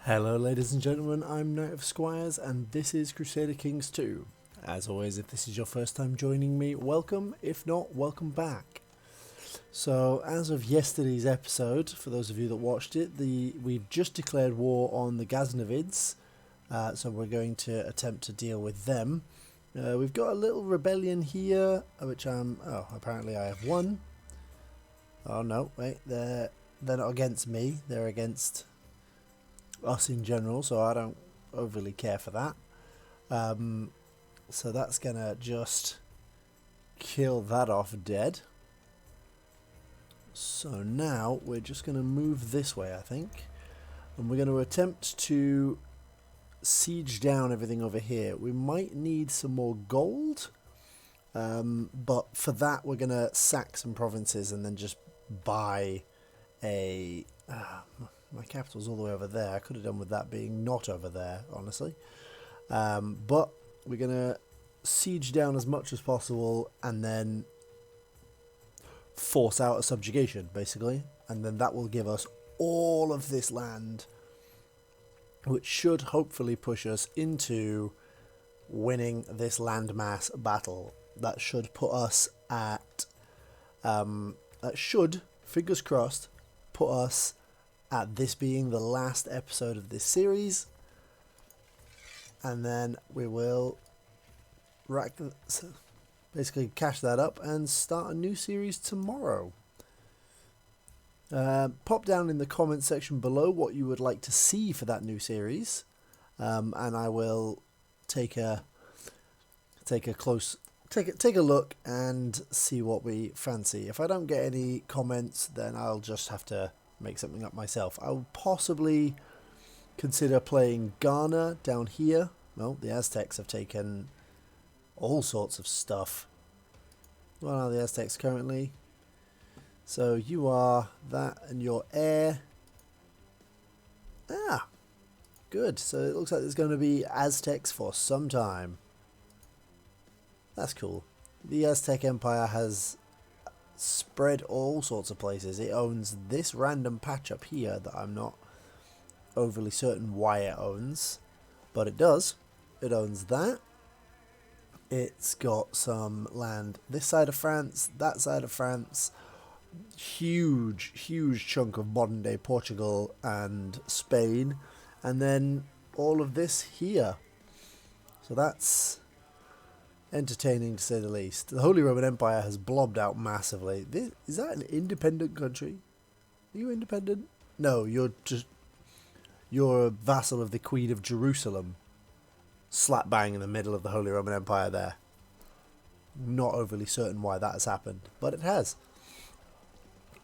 Hello ladies and gentlemen, I'm Knight of Squires and this is Crusader Kings 2. As always, if this is your first time joining me, welcome. If not, welcome back. So as of yesterday's episode, for those of you that watched it, we've just declared war on the Ghaznavids, so we're going to attempt to deal with them. We've got a little rebellion here, which apparently I have won. Oh no, wait, they're not against me, they're against us in general, so I don't overly care for that. So that's gonna just kill that off dead. So now we're just gonna move this way, I think, and we're going to attempt to siege down everything over here. We might need some more gold, but for that we're gonna sack some provinces and then just buy a my capital's all the way over there. I could have done with that being not over there, honestly. But we're going to siege down as much as possible and then force out a subjugation, basically. And then that will give us all of this land, which should hopefully push us into winning this landmass battle. That should put us at... that should, fingers crossed, put us at this being the last episode of this series, and then we will basically cash that up and start a new series tomorrow. Pop down in the comment section below what you would like to see for that new series, and I will take a look and see what we fancy. If I don't get any comments, then I'll just have to make something up myself. I'll possibly consider playing Ghana down here. Well, the Aztecs have taken all sorts of stuff. What are the Aztecs currently? So you are that and your heir. Ah, good. So it looks like there's going to be Aztecs for some time. That's cool. The Aztec Empire has spread all sorts of places. It owns this random patch up here that I'm not overly certain why it owns, but it does. It owns that. It's got some land this side of France, that side of France, huge chunk of modern day Portugal and Spain, and then all of this here. So that's entertaining to say the least. The Holy Roman Empire has blobbed out massively. Is that an independent country? Are you independent? No, you're a vassal of the Queen of Jerusalem. Slap bang in the middle of the Holy Roman Empire there. Not overly certain why that has happened, but it has.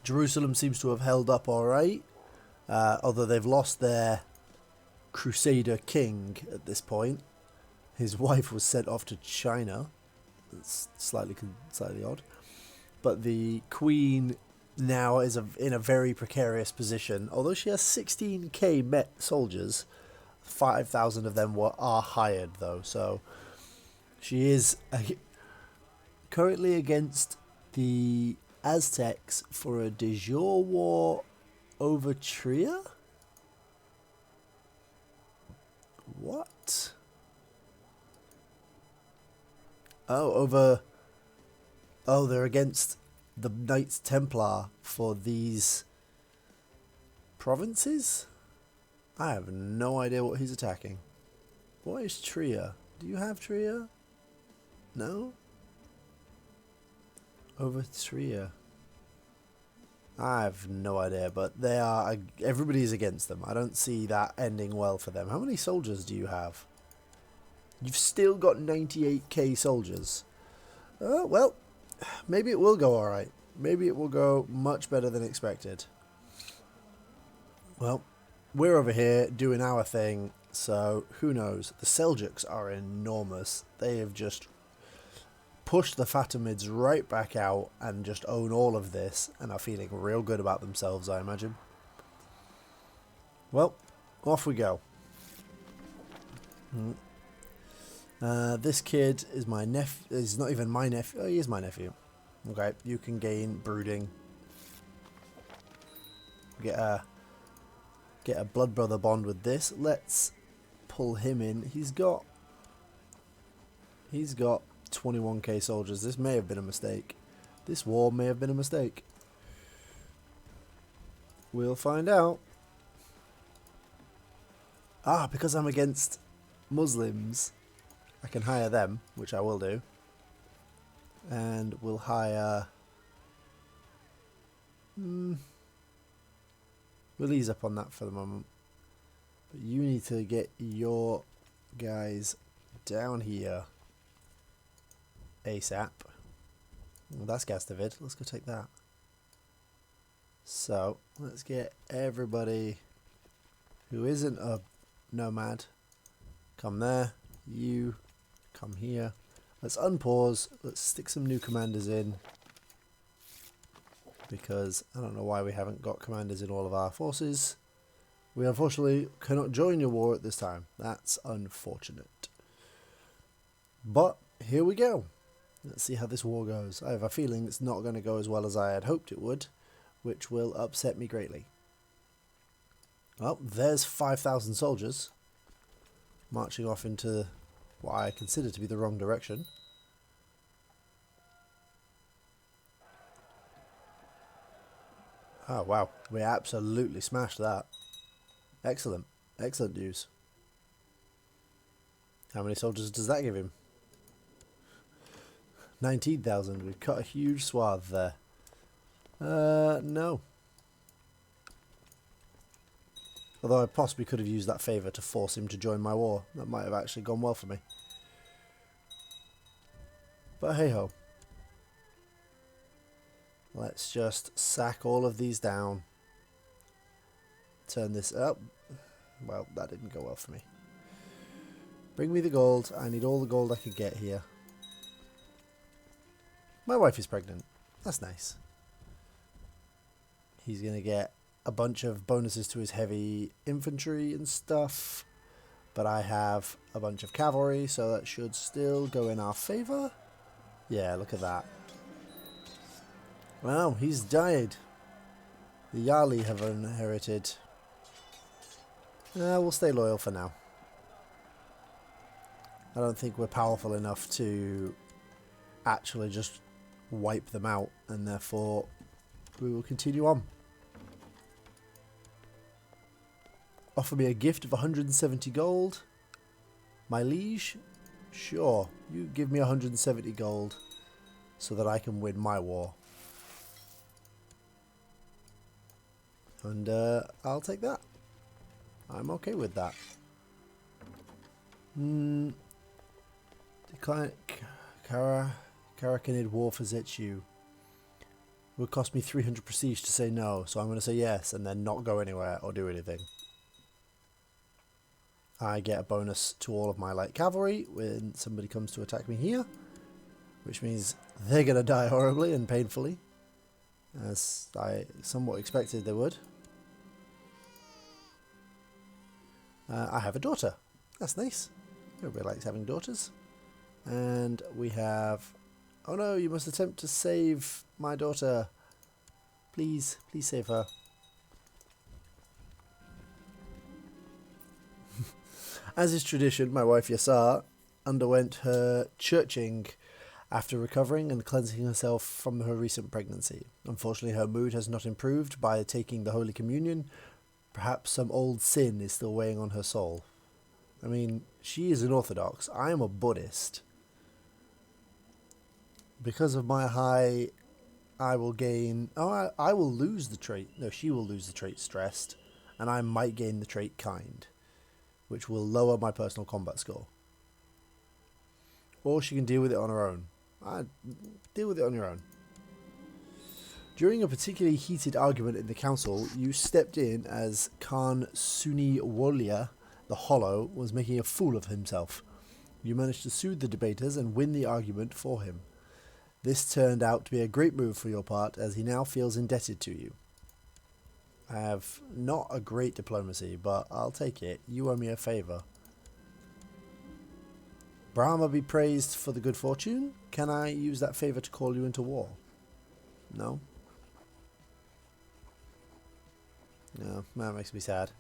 Jerusalem seems to have held up alright, although they've lost their Crusader King at this point. His wife was sent off to China. It's slightly odd. But the Queen now is in a very precarious position. Although she has 16k Met soldiers, 5,000 of them are hired though. So she is currently against the Aztecs for a de jure war over Trier? What? Oh, they're against the Knights Templar for these provinces? I have no idea what he's attacking. What is Trier? Do you have Trier? No? Over Trier. I have no idea, but everybody's against them. I don't see that ending well for them. How many soldiers do you have? You've still got 98k soldiers. Well, maybe it will go alright. Maybe it will go much better than expected. Well, we're over here doing our thing, so who knows. The Seljuks are enormous. They have just pushed the Fatimids right back out and just own all of this and are feeling real good about themselves, I imagine. Well, off we go. This kid is my nephew. He's not even my nephew. Oh, he is my nephew. Okay, you can gain brooding. Get a get a blood brother bond with this. Let's pull him in. He's got 21k soldiers. This may have been a mistake. This war may have been a mistake. We'll find out. Ah, because I'm against Muslims, I can hire them, which I will do. And we'll hire... we'll ease up on that for the moment. But you need to get your guys down here ASAP. Well, that's Gastavid. Let's go take that. So, let's get everybody who isn't a nomad. Come there. You come here. Let's unpause. Let's stick some new commanders in. Because I don't know why we haven't got commanders in all of our forces. We unfortunately cannot join your war at this time. That's unfortunate. But here we go. Let's see how this war goes. I have a feeling it's not going to go as well as I had hoped it would, which will upset me greatly. Well, there's 5,000 soldiers marching off into what I consider to be the wrong direction. Oh wow, we absolutely smashed that. Excellent, excellent news. How many soldiers does that give him? 19,000, we've cut a huge swath there. No. Although I possibly could have used that favour to force him to join my war. That might have actually gone well for me. But hey ho. Let's just sack all of these down. Turn this up. Well, that didn't go well for me. Bring me the gold. I need all the gold I could get here. My wife is pregnant. That's nice. He's going to get a bunch of bonuses to his heavy infantry and stuff. But I have a bunch of cavalry, so that should still go in our favour. Yeah, look at that. Wow, he's died. The Yali have inherited. We'll stay loyal for now. I don't think we're powerful enough to actually just wipe them out, and therefore we will continue on. Offer me a gift of 170 gold. My liege? Sure, you give me 170 gold so that I can win my war. And I'll take that. I'm okay with that. Decline Karakanid war for Zetsu. It would cost me 300 prestige to say no, so I'm going to say yes and then not go anywhere or do anything. I get a bonus to all of my light cavalry when somebody comes to attack me here, which means they're going to die horribly and painfully, as I somewhat expected they would. I have a daughter. That's nice. Everybody likes having daughters. And we have... Oh no, you must attempt to save my daughter. Please, please save her. As is tradition, my wife Yassar underwent her churching after recovering and cleansing herself from her recent pregnancy. Unfortunately, her mood has not improved by taking the Holy Communion. Perhaps some old sin is still weighing on her soul. I mean, she is an Orthodox. I am a Buddhist. Because of my high, I will gain... Oh, I will lose the trait. No, she will lose the trait stressed. And I might gain the trait kind, which will lower my personal combat score. Or she can deal with it on her own. Deal with it on your own. During a particularly heated argument in the council, you stepped in as Khan Suniwolia, the Hollow, was making a fool of himself. You managed to soothe the debaters and win the argument for him. This turned out to be a great move for your part, as he now feels indebted to you. I have not a great diplomacy, but I'll take it. You owe me a favour. Brahma be praised for the good fortune. Can I use that favour to call you into war? No? No, that makes me sad.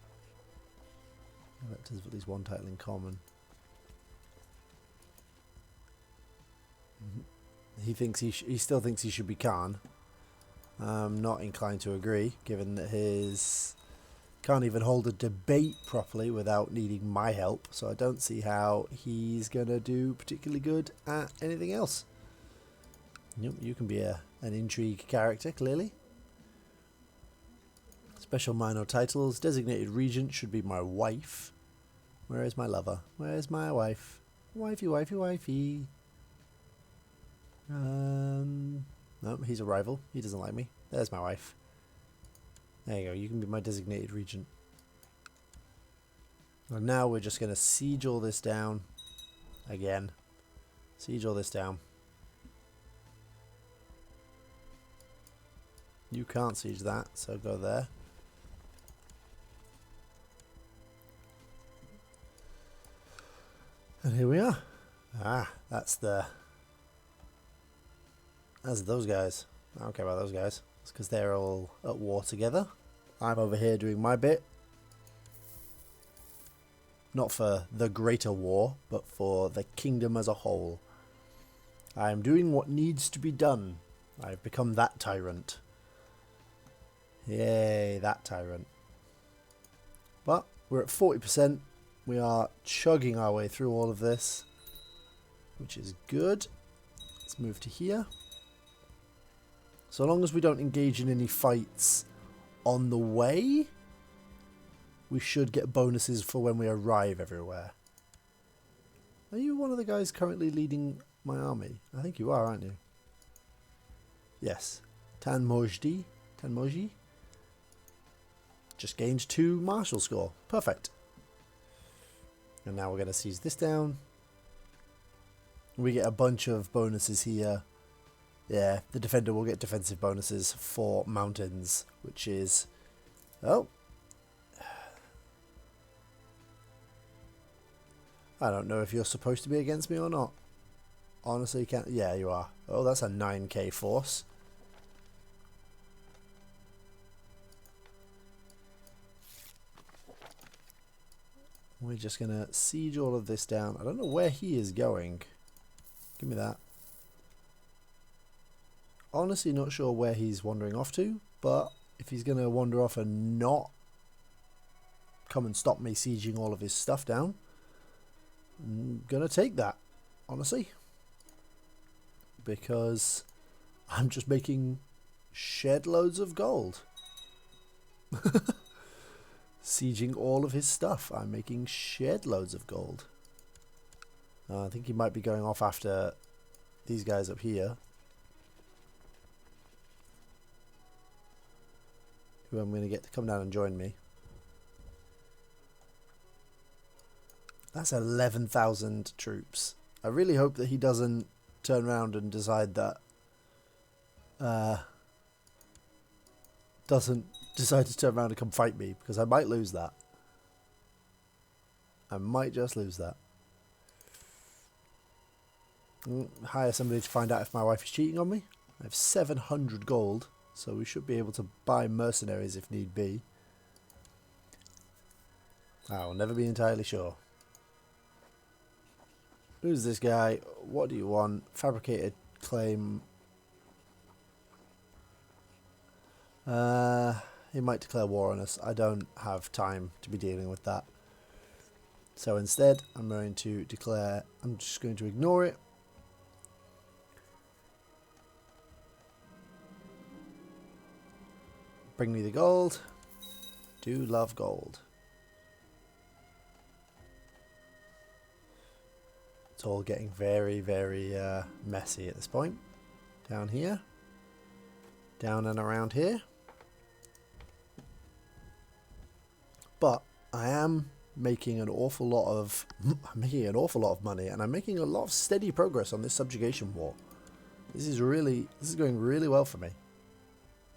Electors with at least one title in common. He still thinks he should be Khan. I'm not inclined to agree, given that his can't even hold a debate properly without needing my help, so I don't see how he's gonna do particularly good at anything else. Yep, you can be an intrigue character, clearly. Special minor titles. Designated regent should be my wife. Where is my lover? Where is my wife? Wifey, wifey, wifey. No, he's a rival. He doesn't like me. There's my wife. There you go. You can be my designated regent. And now we're just going to siege all this down. Again. Siege all this down. You can't siege that, so go there. And here we are. Ah, that's those guys. I don't care about those guys. It's because they're all at war together. I'm over here doing my bit. Not for the greater war, but for the kingdom as a whole. I am doing what needs to be done. I've become that tyrant. Yay, that tyrant. But we're at 40%. We are chugging our way through all of this, which is good. Let's move to here. So long as we don't engage in any fights on the way, we should get bonuses for when we arrive everywhere. Are you one of the guys currently leading my army? I think you are, aren't you? Yes. Tanmoji. Just gained 2 martial score. Perfect. And now we're going to seize this down. We get a bunch of bonuses here. Yeah, the defender will get defensive bonuses for mountains, which is... Oh. I don't know if you're supposed to be against me or not. Honestly, you can't... Yeah, you are. Oh, that's a 9k force. We're just going to siege all of this down. I don't know where he is going. Give me that. Honestly, not sure where he's wandering off to, but if he's going to wander off and not come and stop me sieging all of his stuff down, I'm going to take that, honestly. Because I'm just making shed loads of gold. Sieging all of his stuff. I'm making shed loads of gold. I think he might be going off after these guys up here. Who I'm going to get to come down and join me. That's 11,000 troops. I really hope that he doesn't turn around and decide that... doesn't decide to turn around and come fight me, because I might lose that. I might just lose that. Hire somebody to find out if my wife is cheating on me. I have 700 gold, so we should be able to buy mercenaries if need be. I will never be entirely sure. Who's this guy? What do you want? Fabricated claim. He might declare war on us. I don't have time to be dealing with that. So instead, I'm going to declare... I'm just going to ignore it. Bring me the gold. Do love gold. It's all getting very, very messy at this point. Down here. Down and around here. But I am making an awful lot of money, and I'm making a lot of steady progress on this subjugation war. This is going really well for me.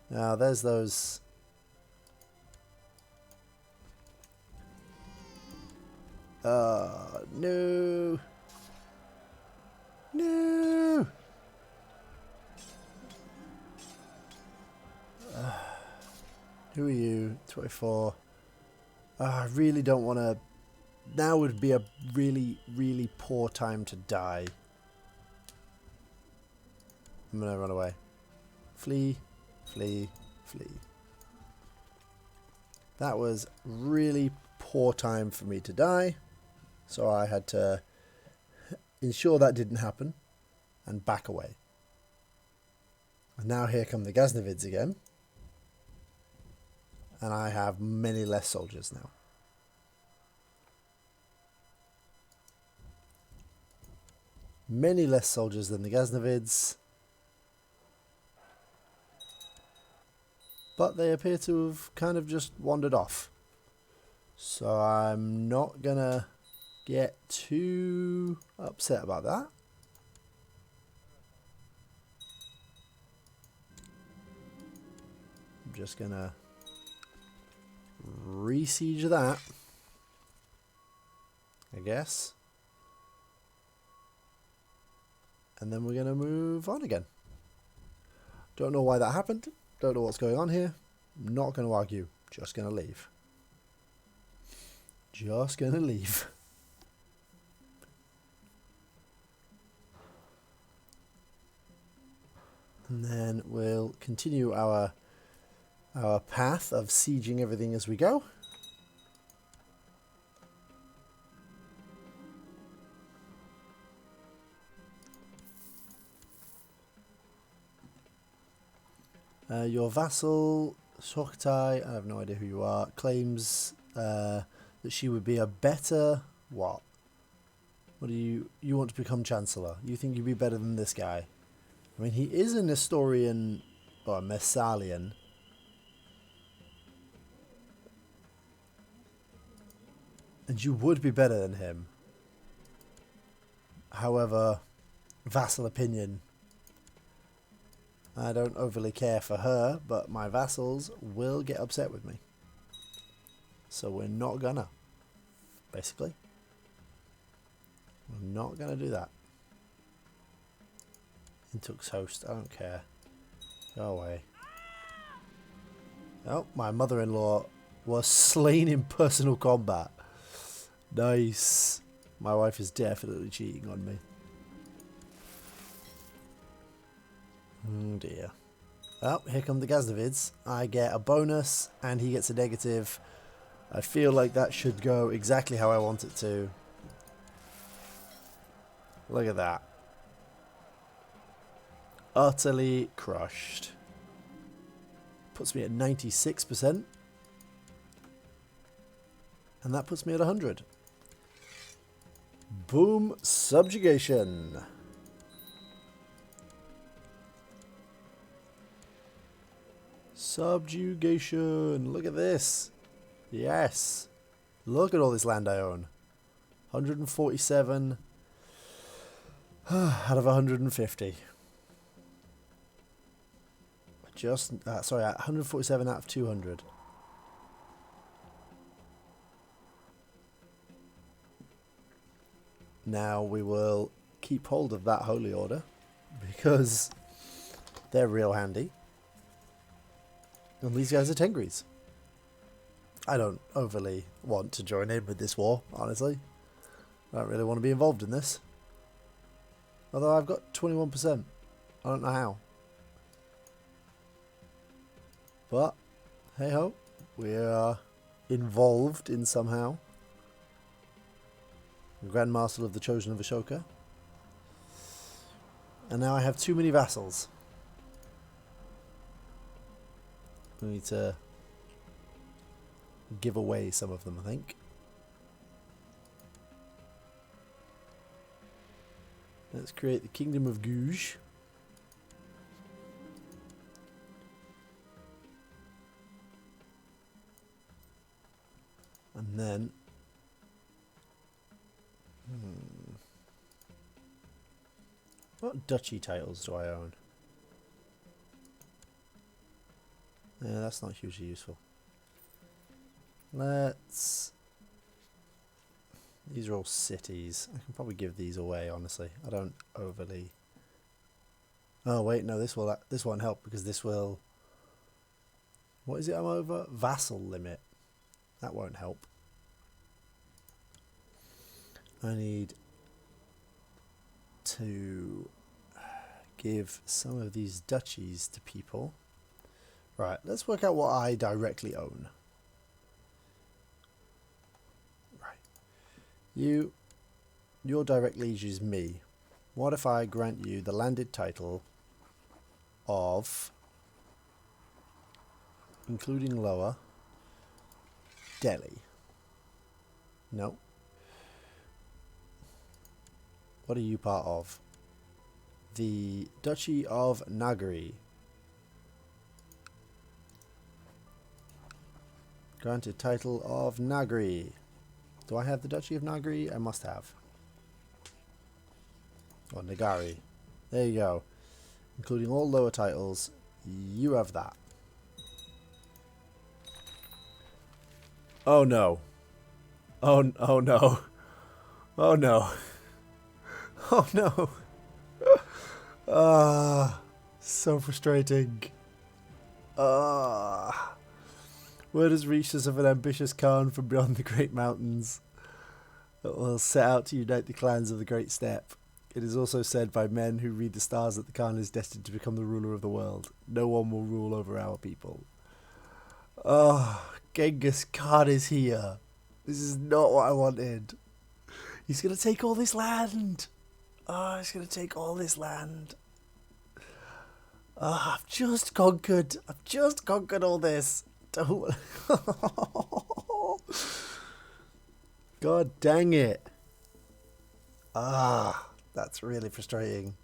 Now there's those. No. No. Who are you? 24. I really don't want to now would be a really, really poor time to die. I'm gonna run away. Flee, flee, flee. That was really poor time for me to die, so I had to ensure that didn't happen and back away. And now here come the Ghaznavids again, and I have many less soldiers now. Many less soldiers than the Ghaznavids, but they appear to have kind of just wandered off. So I'm not gonna get too upset about that. I'm just gonna re-siege that, I guess. And then we're gonna move on again. Don't know why that happened. Don't know what's going on here. I'm not gonna argue. Just gonna leave. Just gonna leave. And then we'll continue our path of sieging everything as we go. Your vassal, Shoktai, I have no idea who you are, claims that she would be a better... What? What do you want to become Chancellor? You think you'd be better than this guy? I mean, he is an Nestorian, or a Messalian. And you would be better than him. However, vassal opinion. I don't overly care for her, but my vassals will get upset with me. So we're not gonna. Basically. We're not gonna do that. Intux host, I don't care. Go away. Oh, my mother-in-law was slain in personal combat. Nice. My wife is definitely cheating on me. Oh dear. Oh, here come the Ghaznavids. I get a bonus and he gets a negative. I feel like that should go exactly how I want it to. Look at that. Utterly crushed. Puts me at 96%. And that puts me at 100. Boom, subjugation. Subjugation. Look at this. Yes. Look at all this land I own. 147 out of 150. Just, sorry, 147 out of 200. Now we will keep hold of that holy order because they're real handy. And these guys are Tengris. I don't overly want to join in with this war, honestly. I don't really want to be involved in this. Although I've got 21%. I don't know how. But, hey ho, we are involved in somehow. Grand Master of the Chosen of Ashoka. And now I have too many vassals. We need to give away some of them, I think. Let's create the Kingdom of Gouge. And then... what duchy titles do I own? Yeah, that's not hugely useful. Let's... these are all cities. I can probably give these away, honestly. I don't overly... oh, wait, no, this won't help because this will... what is it I'm over? Vassal limit. That won't help. I need to give some of these duchies to people. Right, let's work out what I directly own. Right. Your direct liege is me. What if I grant you the landed title of, including Lower, Delhi? No. What are you part of? The Duchy of Nagari. Granted title of Nagari. Do I have the Duchy of Nagari? I must have. Or Nagari. There you go. Including all lower titles, you have that. Oh no. Oh no. Oh no. Oh no. Ah, so frustrating. Ah. Word has reached us of an ambitious Khan from beyond the Great Mountains that will set out to unite the clans of the Great Steppe. It is also said by men who read the stars that the Khan is destined to become the ruler of the world. No one will rule over our people. Oh, Genghis Khan is here. This is not what I wanted. He's going to take all this land. Oh, he's going to take all this land. Oh, I've just conquered all this. Don't. God dang it. Ah, that's really frustrating.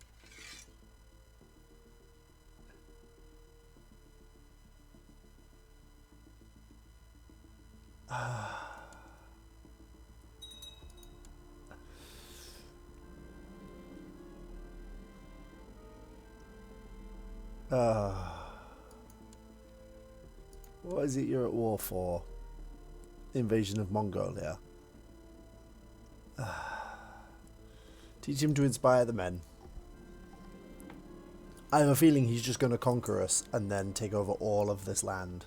What is it you're at war for? Invasion of Mongolia. Teach him to inspire the men. I have a feeling he's just going to conquer us and then take over all of this land.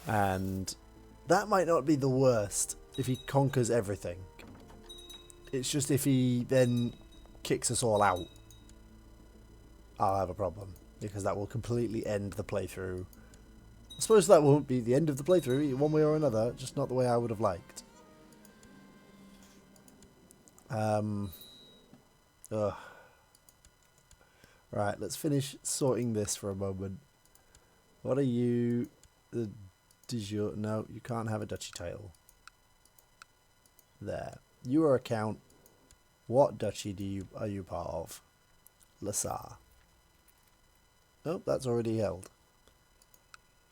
And that might not be the worst if he conquers everything. It's just if he then kicks us all out, I'll have a problem. Because that will completely end the playthrough. I suppose that won't be the end of the playthrough, one way or another, just not the way I would have liked. Right, let's finish sorting this for a moment. What are you? The no, you can't have a duchy title. There. You are a count. What duchy are you part of? Lasar. Oh, that's already held.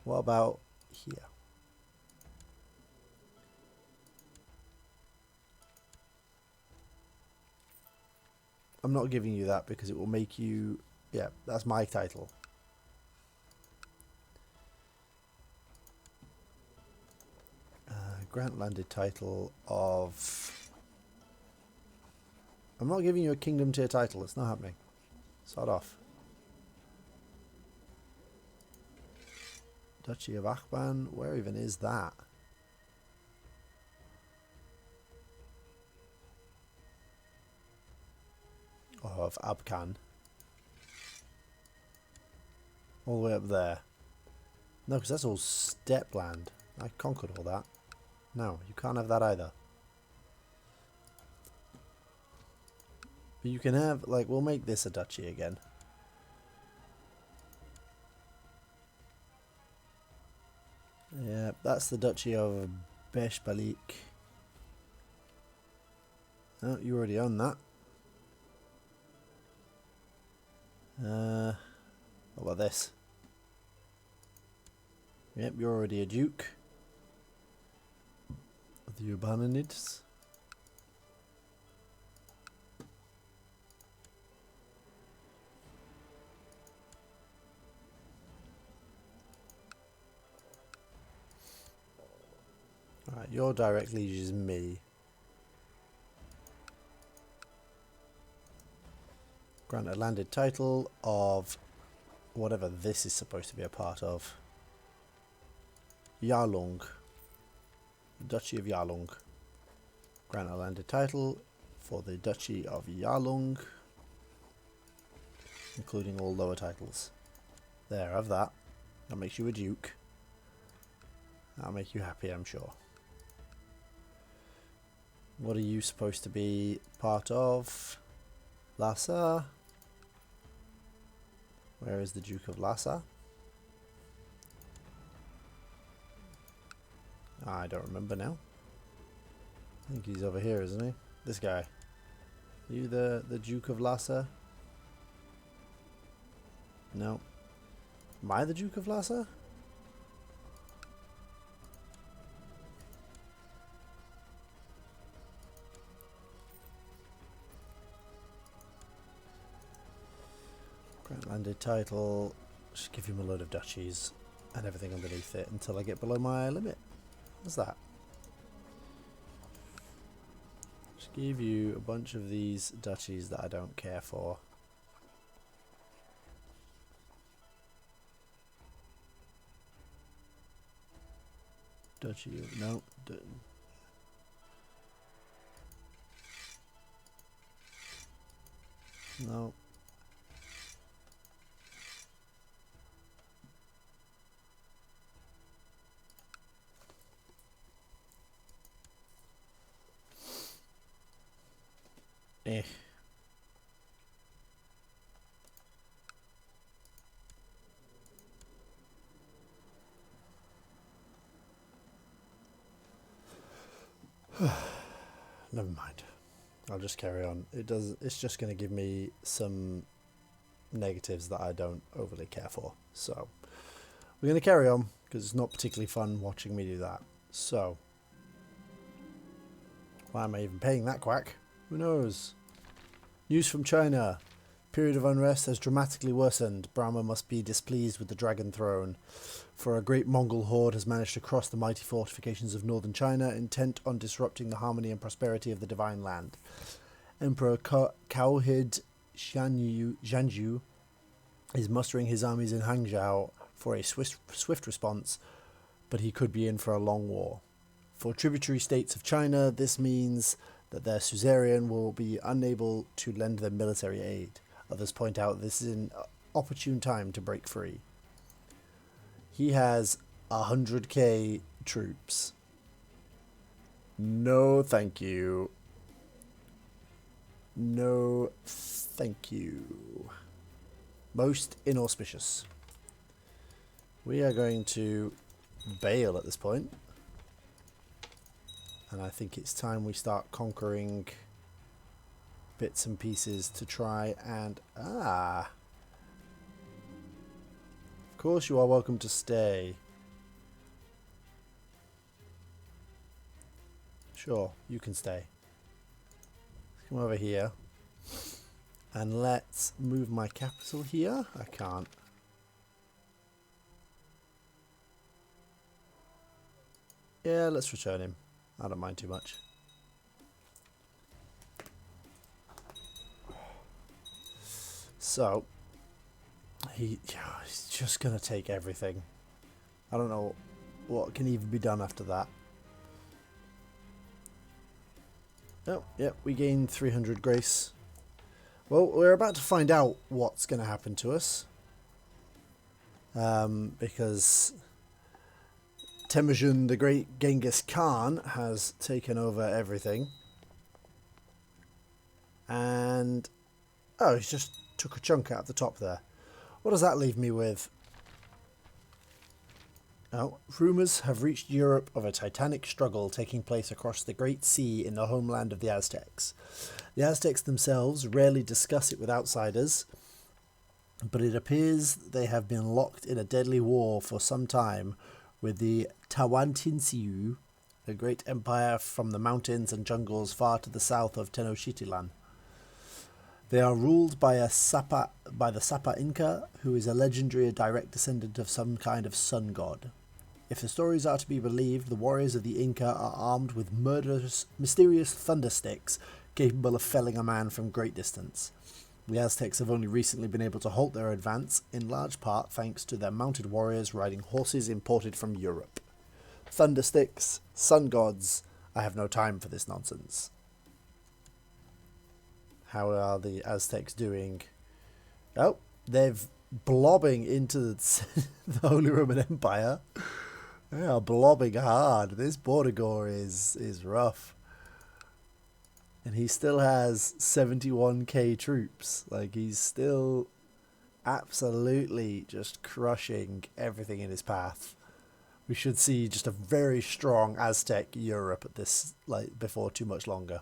What about here? I'm not giving you that because it will make you... Yeah, that's my title. Grant landed title of... I'm not giving you a kingdom tier title. It's not happening. Sod off. Duchy of Akhban. Where even is that? Of Abkhan. All the way up there. No, because that's all steppe land. I conquered all that. No, you can't have that either. But you can have, like, we'll make this a duchy again. Yeah, that's the Duchy of Beshbalik. Oh, you already own that. What about this? Yep, you're already a duke. The Urbanids. Alright, your direct liege is me. Grant a landed title of whatever this is supposed to be a part of. Yarlung. Duchy of Yarlung. Grant a landed title for the Duchy of Yarlung, including all lower titles. There, have that. That makes you a duke. That'll make you happy, I'm sure. What are you supposed to be part of? Lhasa? Where is the Duke of Lhasa? I don't remember now. I think he's over here, isn't he? This guy. You the Duke of Lhasa? No. Am I the Duke of Lhasa? Grant landed title. Just give him a load of duchies and everything underneath it until I get below my limit. What's that? Just give you a bunch of these duchies that I don't care for. Duchy of... no. No. Eh. Never mind. I'll just carry on. It's just going to give me some negatives that I don't overly care for. So we're going to carry on because it's not particularly fun watching me do that. So why am I even paying that quack? Who knows? News from China. Period of unrest has dramatically worsened. Brahma must be displeased with the Dragon Throne, for a great Mongol horde has managed to cross the mighty fortifications of northern China, intent on disrupting the harmony and prosperity of the divine land. Emperor Cowhid Zhanju is mustering his armies in Hangzhou for a swift response, but he could be in for a long war. For tributary states of China, this means that their suzerain will be unable to lend them military aid. Others point out this is an opportune time to break free. He has 100k troops. No thank you. No thank you. Most inauspicious. We are going to bail at this point. And I think it's time we start conquering bits and pieces to try and... Of course you are welcome to stay. Sure, you can stay. Let's come over here. And let's move my capital here. I can't. Yeah, let's return him. I don't mind too much. So, he's just going to take everything. I don't know what can even be done after that. Oh, yep, we gained 300 grace. Well, we're about to find out what's going to happen to us. Because Temujin, the great Genghis Khan, has taken over everything. And... oh, he's just took a chunk out of the top there. What does that leave me with? Oh, rumours have reached Europe of a titanic struggle taking place across the Great Sea in the homeland of the Aztecs. The Aztecs themselves rarely discuss it with outsiders, but it appears they have been locked in a deadly war for some time with the Tawantinsuyu, a great empire from the mountains and jungles far to the south of Tenochtitlan. They are ruled by the Sapa Inca, who is a legendary direct descendant of some kind of sun god. If the stories are to be believed, the warriors of the Inca are armed with mysterious thunder sticks capable of felling a man from great distance. The Aztecs have only recently been able to halt their advance, in large part thanks to their mounted warriors riding horses imported from Europe. Thunder sticks, sun gods, I have no time for this nonsense. How are the Aztecs doing? Oh, they're blobbing into the Holy Roman Empire. They are blobbing hard. This Bordigor is rough. And he still has 71k troops. Like, he's still absolutely just crushing everything in his path. We should see just a very strong Aztec Europe at this, like, before too much longer.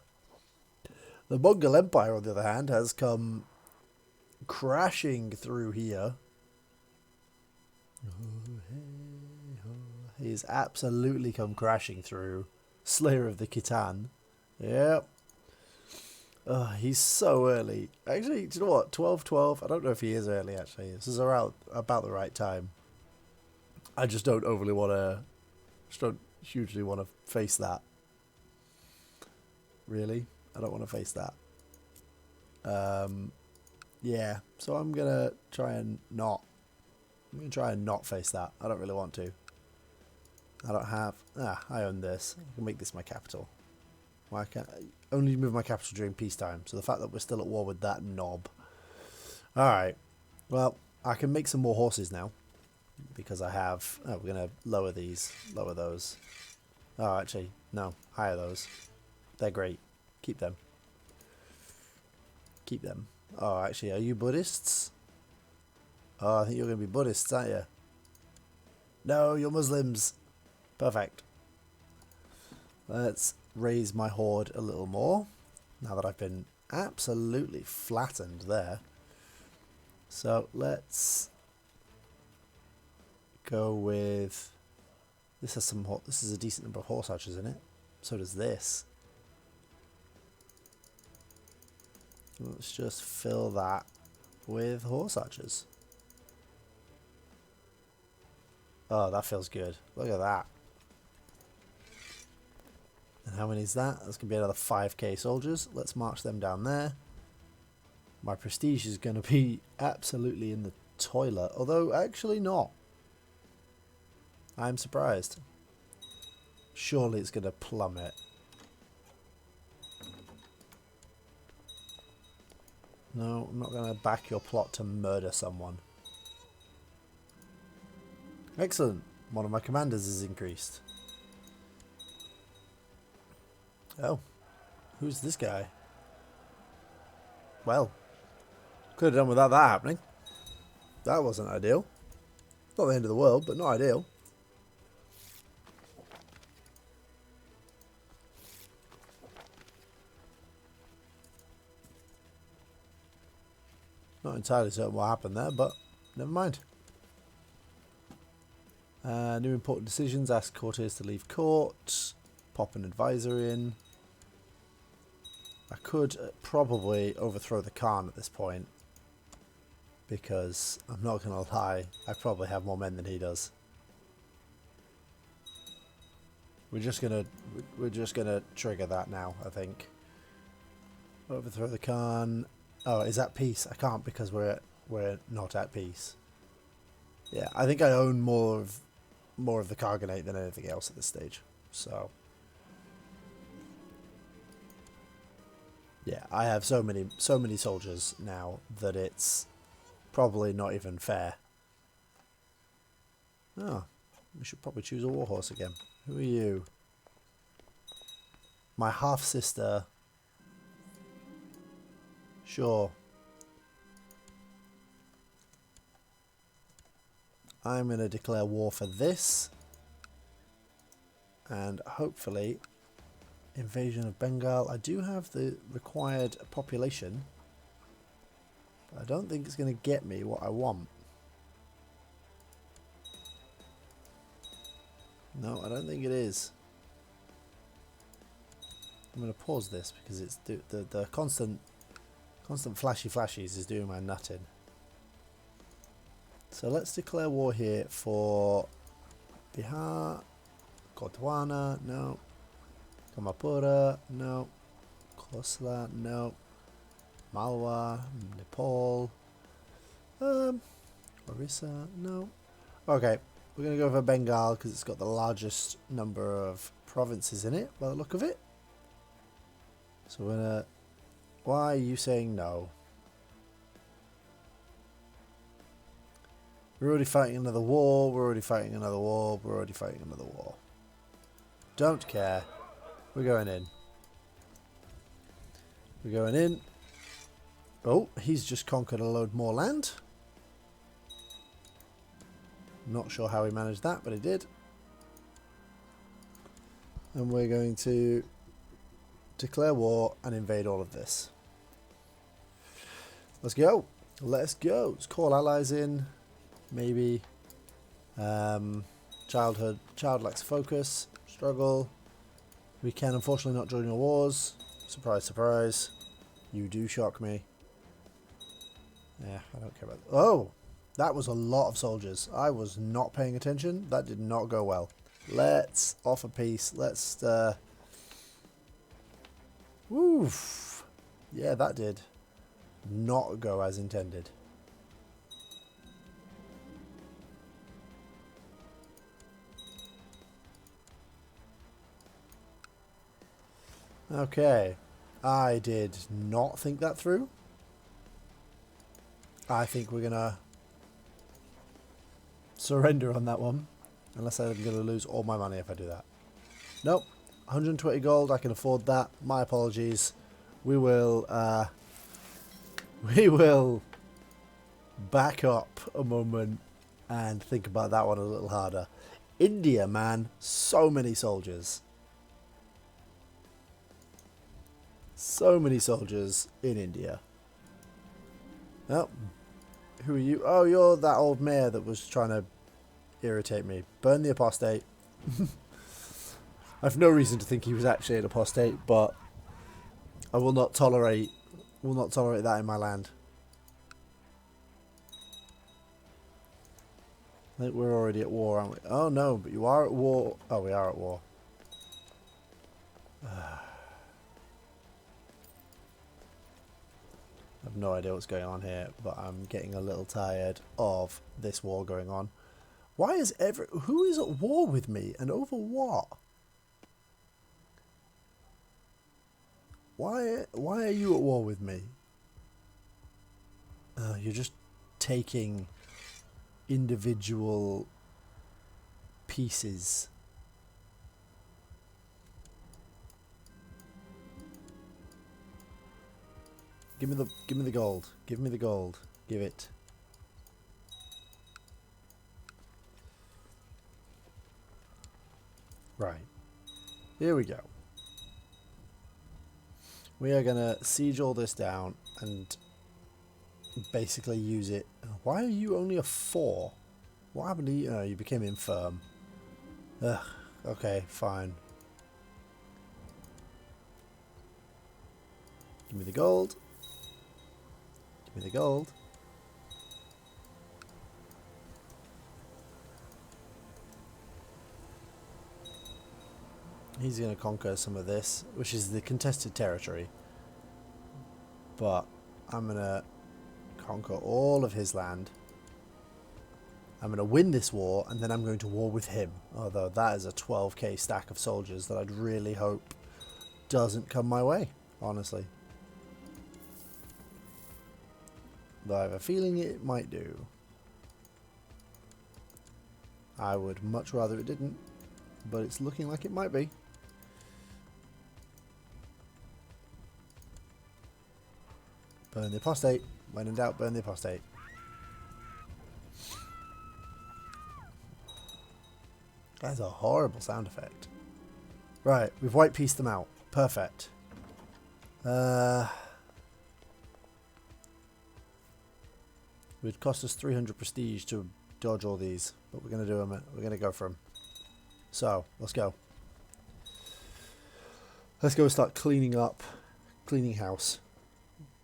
The Mongol Empire, on the other hand, has come crashing through here. He's absolutely come crashing through. Slayer of the Khitan. Yep. He's so early. Actually, do you know what? 12-12. I don't know if he is early, actually. This is around about the right time. I just don't overly want to... just don't hugely want to face that. Really? I don't want to face that. Yeah. So I'm going to try and not... I'm going to try and not face that. I don't really want to. I don't have... I own this. I can make this my capital. Why can't I only move my capital during peacetime? So the fact that we're still at war with that knob. Alright. Well, I can make some more horses now. Because I have... Oh, we're going to lower these. Lower those. Oh, actually, no. Higher those. They're great. Keep them. Keep them. Oh, actually, are you Buddhists? Oh, I think you're going to be Buddhists, aren't you? No, you're Muslims. Perfect. Let's raise my horde a little more. Now that I've been absolutely flattened there. So let's go with... This has some... This is a decent number of horse archers in it. So does this. Let's just fill that with horse archers. Oh, that feels good. Look at that. And how many is that? That's going to be another 5k soldiers. Let's march them down there. My prestige is going to be absolutely in the toilet. Although, actually not. I'm surprised. Surely it's going to plummet. No, I'm not going to back your plot to murder someone. Excellent. One of my commanders is increased. Oh. Who's this guy? Well. Could have done without that happening. That wasn't ideal. Not the end of the world, but not ideal. Not entirely certain what happened there, but never mind. New important decisions. Ask Cortes to leave court. Pop an advisor in. I could probably overthrow the Khan at this point. Because, I'm not going to lie, I probably have more men than he does. We're just gonna trigger that now, I think. Overthrow the Khan. Oh, is that peace? I can't because we're not at peace. Yeah, I think I own more of the Khaganate than anything else at this stage. So yeah, I have so many soldiers now that it's probably not even fair. Oh, we should probably choose a warhorse again. Who are you? My half sister. Sure. I'm going to declare war for this. And hopefully, invasion of Bengal. I do have the required population. But I don't think it's going to get me what I want. No, I don't think it is. I'm going to pause this because it's the constant flashies is doing my nutting. So let's declare war here for Bihar, Gondwana, no. Kamapura, no. Khosla, no. Malwa, Nepal, Orissa, no. Okay, we're going to go for Bengal because it's got the largest number of provinces in it, by the look of it. So we're gonna... Why are you saying no? We're already fighting another war, we're already fighting another war, we're already fighting another war. Don't care. We're going in. We're going in. Oh, he's just conquered a load more land. Not sure how he managed that, but he did. And we're going to declare war and invade all of this. Let's go. Let's go. Let's call allies in. Maybe. Child lacks focus. Struggle. We can unfortunately not join your wars. Surprise, surprise. You do shock me. Yeah, I don't care about that. Oh! That was a lot of soldiers. I was not paying attention. That did not go well. Let's offer peace. Let's... Woof. Yeah, that did not go as intended. Okay. I did not think that through. I think we're gonna surrender on that one. Unless I'm gonna lose all my money if I do that. Nope. 120 gold, I can afford that. My apologies. We will back up a moment and think about that one a little harder. India, man, so many soldiers. So many soldiers in India. Oh, who are you? Oh, you're that old mayor that was trying to irritate me. Burn the apostate. I've no reason to think he was actually an apostate, but I will not tolerate that in my land. I think we're already at war, aren't we? Oh no, but you are at war. Oh, we are at war. I have no idea what's going on here, but I'm getting a little tired of this war going on. Why is who is at war with me and over what? Why are you at war with me? You're just taking individual pieces. Give me the gold. Give me the gold. Give it. Right. Here we go. We are going to siege all this down and basically use it. Why are you only a 4? What happened to you? Oh, you became infirm. Ugh. Okay, fine. Give me the gold. Give me the gold. He's going to conquer some of this, which is the contested territory. But I'm going to conquer all of his land. I'm going to win this war, and then I'm going to war with him. Although that is a 12k stack of soldiers that I'd really hope doesn't come my way, honestly. But I have a feeling it might do. I would much rather it didn't, but it's looking like it might be. Burn the apostate. When in doubt, burn the apostate. That's a horrible sound effect. Right, we've white pieced them out. Perfect. It would cost us 300 prestige to dodge all these, but we're going to do them. We're going to go for them. So, let's go. Let's go start cleaning up. Cleaning house.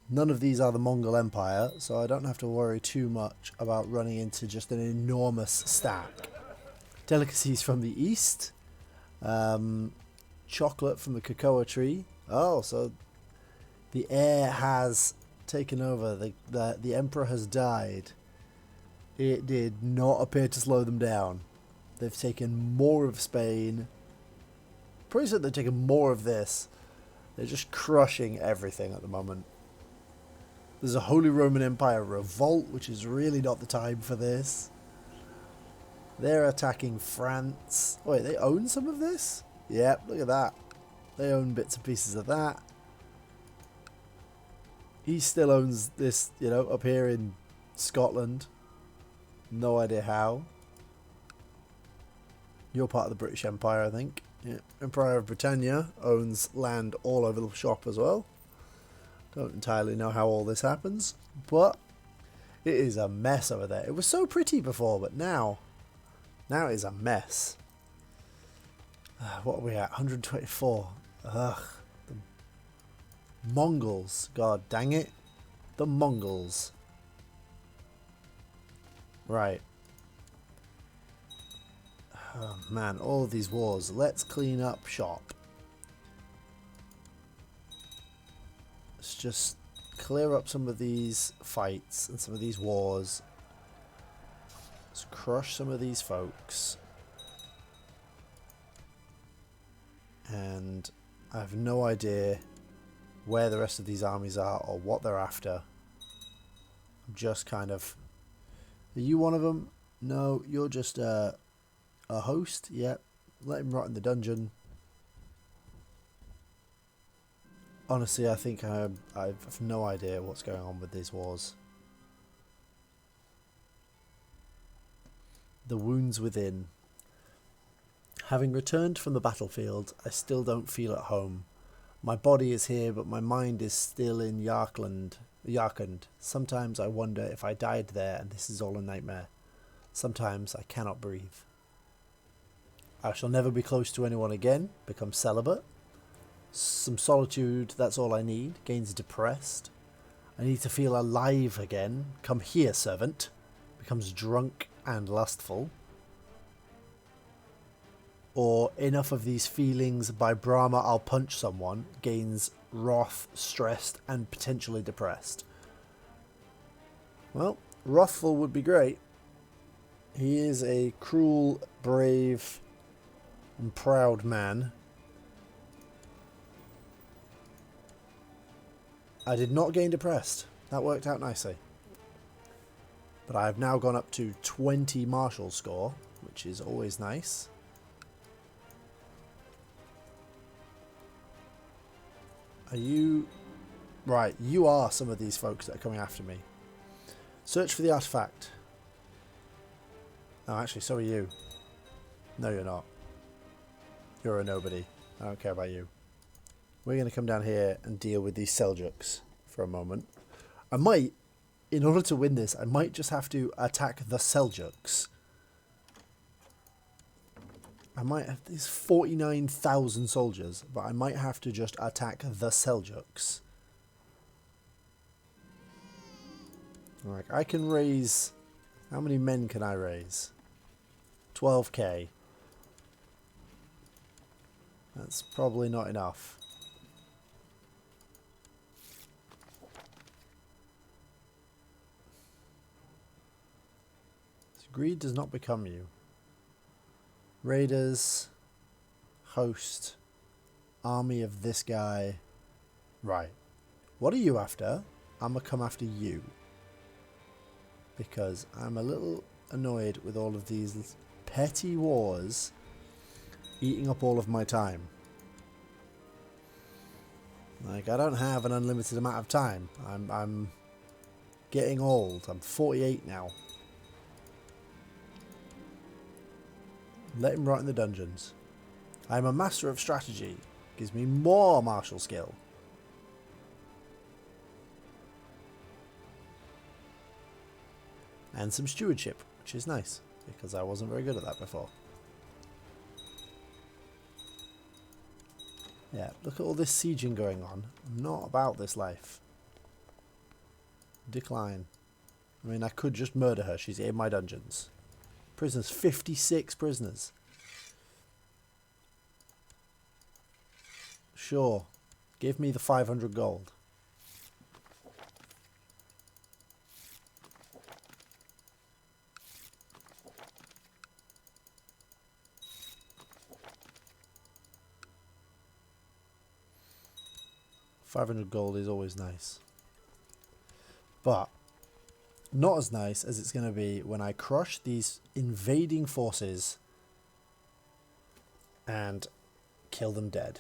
None of these are the Mongol Empire, so I don't have to worry too much about running into just an enormous stack. Delicacies from the east. Chocolate from the cocoa tree. Oh, so the heir has taken over. The emperor has died. It did not appear to slow them down. They've taken more of Spain. Pretty certain they're taking more of this. They're just crushing everything at the moment. There's a Holy Roman Empire revolt, which is really not the time for this. They're attacking France. Wait, they own some of this? Yep, look at that. They own bits and pieces of that. He still owns this, you know, up here in Scotland. No idea how. You're part of the British Empire, I think. Yeah. Empire of Britannia owns land all over the shop as well. Don't entirely know how all this happens, but it is a mess over there. It was so pretty before, but now it is a mess. What are we at? 124. Ugh. The Mongols. God dang it. The Mongols. Right. Oh man, all of these wars. Let's clean up shop. Let's just clear up some of these fights and some of these wars. Let's crush some of these folks. And I have no idea where the rest of these armies are or what they're after. I'm just kind of... Are you one of them? No, you're just a host? Yep. Let him rot in the dungeon. Honestly, I think I have no idea what's going on with these wars. The wounds within. Having returned from the battlefield, I still don't feel at home. My body is here, but my mind is still in Yarkand. Sometimes I wonder if I died there and this is all a nightmare. Sometimes I cannot breathe. I shall never be close to anyone again, become celibate. Some solitude, that's all I need. Gains depressed. I need to feel alive again. Come here, servant. Becomes drunk and lustful. Or enough of these feelings, by Brahma I'll punch someone. Gains wrath, stressed and potentially depressed. Well, wrathful would be great. He is a cruel, brave and proud man. I did not gain depressed. That worked out nicely. But I have now gone up to 20 martial score, which is always nice. Are you... Right, you are some of these folks that are coming after me. Search for the artifact. Oh, actually, so are you. No, you're not. You're a nobody. I don't care about you. We're going to come down here and deal with these Seljuks for a moment. I might, in order to win this, I might just have to attack the Seljuks. I might have these 49,000 soldiers, but I might have to just attack the Seljuks. Like, I can raise... How many men can I raise? 12k. That's probably not enough. Greed does not become you. Raiders, host, army of this guy. Right. What are you after? I'm gonna come after you. Because I'm a little annoyed with all of these petty wars eating up all of my time. Like, I don't have an unlimited amount of time. I'm getting old. I'm 48 now. Let him rot in the dungeons. I'm a master of strategy. Gives me more martial skill. And some stewardship, which is nice, because I wasn't very good at that before. Yeah, look at all this sieging going on. I'm not about this life. Decline. I mean, I could just murder her. She's in my dungeons. Prisoners, 56 prisoners. Sure. Give me the 500 gold. 500 gold is always nice. But not as nice as it's going to be when I crush these invading forces and kill them dead.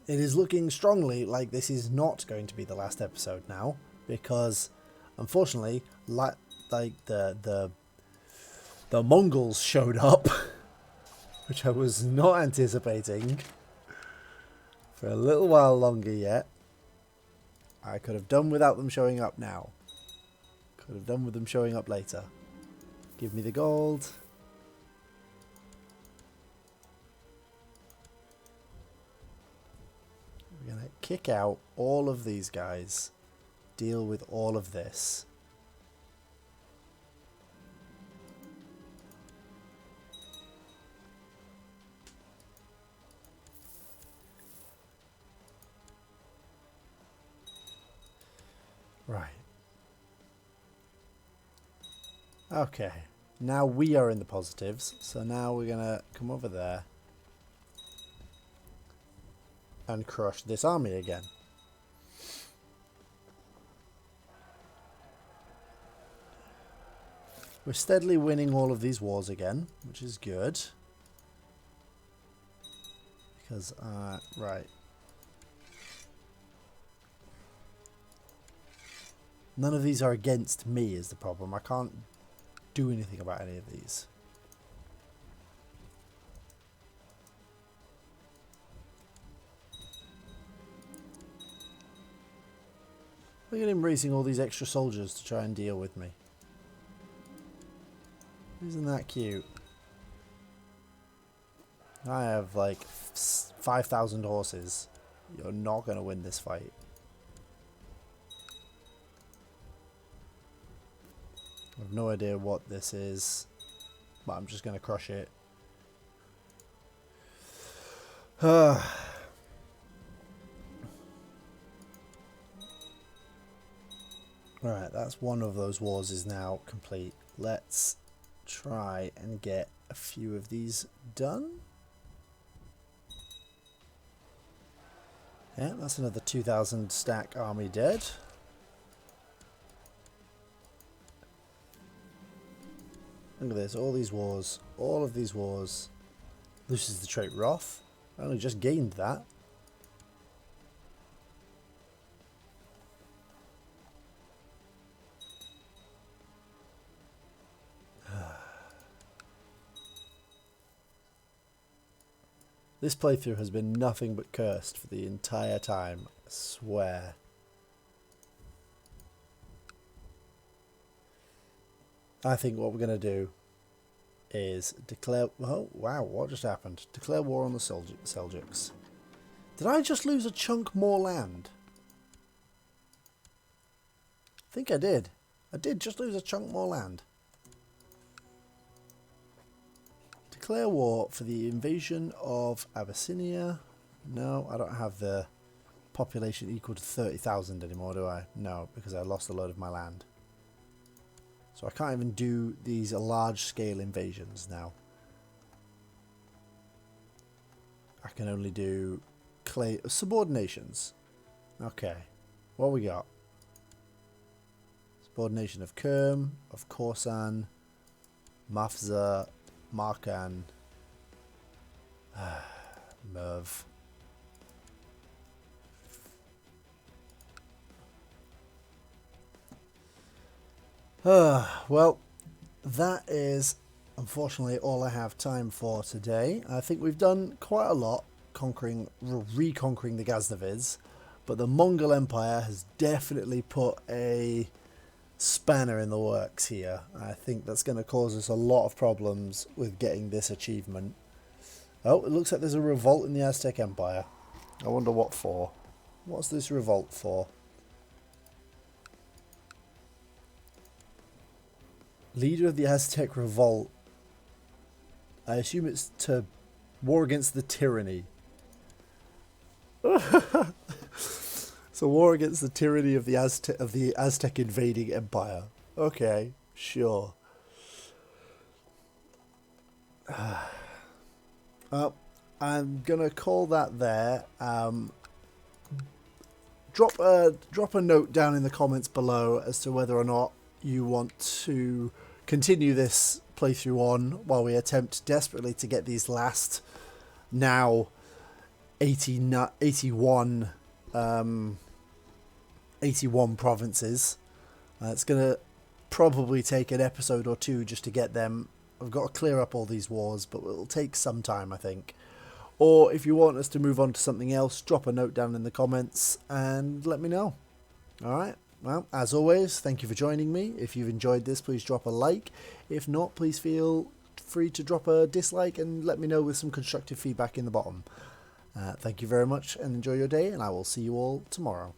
It is looking strongly like this is not going to be the last episode now, because unfortunately, like the Mongols showed up, which I was not anticipating for a little while longer yet. I could have done without them showing up now. Could have done with them showing up later. Give me the gold. We're going to kick out all of these guys. Deal with all of this. Right. Okay. Now we are in the positives. So now we're going to come over there and crush this army again. We're steadily winning all of these wars again, which is good. Because, right. None of these are against me is the problem. I can't do anything about any of these. Look at him raising all these extra soldiers to try and deal with me. Isn't that cute? I have like 5,000 horses. You're not going to win this fight. I have no idea what this is, but I'm just going to crush it. Right, that's one of those wars is now complete. Let's try and get a few of these done. Yeah, that's another 2,000 stack army dead. Look at this, all these wars, all of these wars. Loses the trait Wrath. I only just gained that. This playthrough has been nothing but cursed for the entire time, I swear. I think what we're going to do is declare... Oh, wow, what just happened? Declare war on the Seljuks. Did I just lose a chunk more land? I think I did. I did just lose a chunk more land. Declare war for the invasion of Abyssinia. No, I don't have the population equal to 30,000 anymore, do I? No, because I lost a load of my land. So I can't even do these large-scale invasions now. I can only do subordinations. Okay, what we got? Subordination of Kerm, of Korsan, Mafza, Markan, Merv. Well, that is unfortunately all I have time for today. I think we've done quite a lot reconquering the Ghaznavids, but the Mongol Empire has definitely put a spanner in the works here. I think that's going to cause us a lot of problems with getting this achievement. Oh, it looks like there's a revolt in the Aztec Empire. I wonder what for. What's this revolt for? Leader of the Aztec Revolt. I assume it's to war against the tyranny. So war against the tyranny of the Aztec invading empire. Okay, sure. Well, I'm gonna call that there. Drop a note down in the comments below as to whether or not you want to continue this playthrough on while we attempt desperately to get these last now 81 provinces. It's gonna probably take an episode or two just to get them. I've got to clear up all these wars, but it'll take some time, I think. Or if you want us to move on to something else, drop a note down in the comments and let me know. Alright, well, as always, thank you for joining me. If you've enjoyed this, please drop a like. If not, please feel free to drop a dislike and let me know with some constructive feedback in the bottom. Thank you very much and enjoy your day, and I will see you all tomorrow.